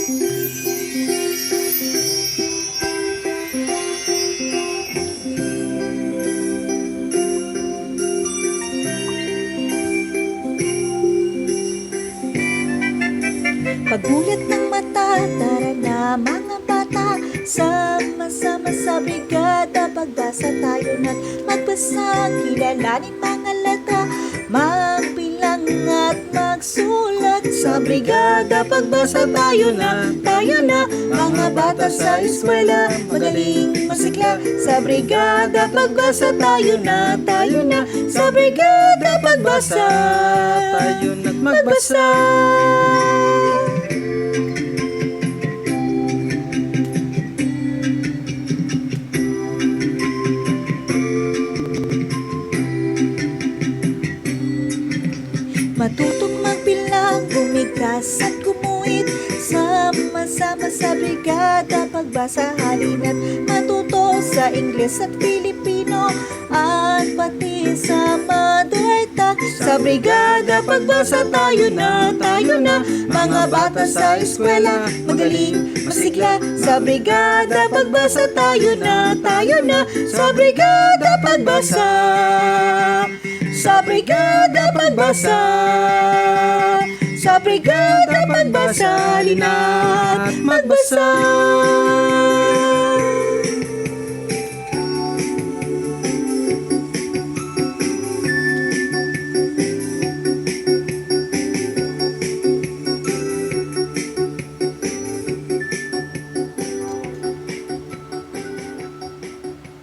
Pagmulat ng mata, tara na mga bata, sama-sama sa brigada. Pagbasa tayo na't magbasa, kilalanin mga letra, magbilang at magsulat. Sa brigada, pagbasa tayo na, mga bata sa eskwela, magaling masigla. Sa brigada, pagbasa tayo na, sa brigada, pagbasa Tayo na't magbasa. Matutong magbilang, gumikas at gumuhit, sama-sama sa brigada. Pagbasa, halina't matuto sa Ingles at Filipino, at pati sa mother tongue. Sa brigada, pagbasa tayo na, mga bata sa eskwela, magaling masigla. Sa brigada, pagbasa tayo na, sa brigada, pagbasa. Sa brigada, pagbasa. Sa brigada, pagbasa, halina't magbasa.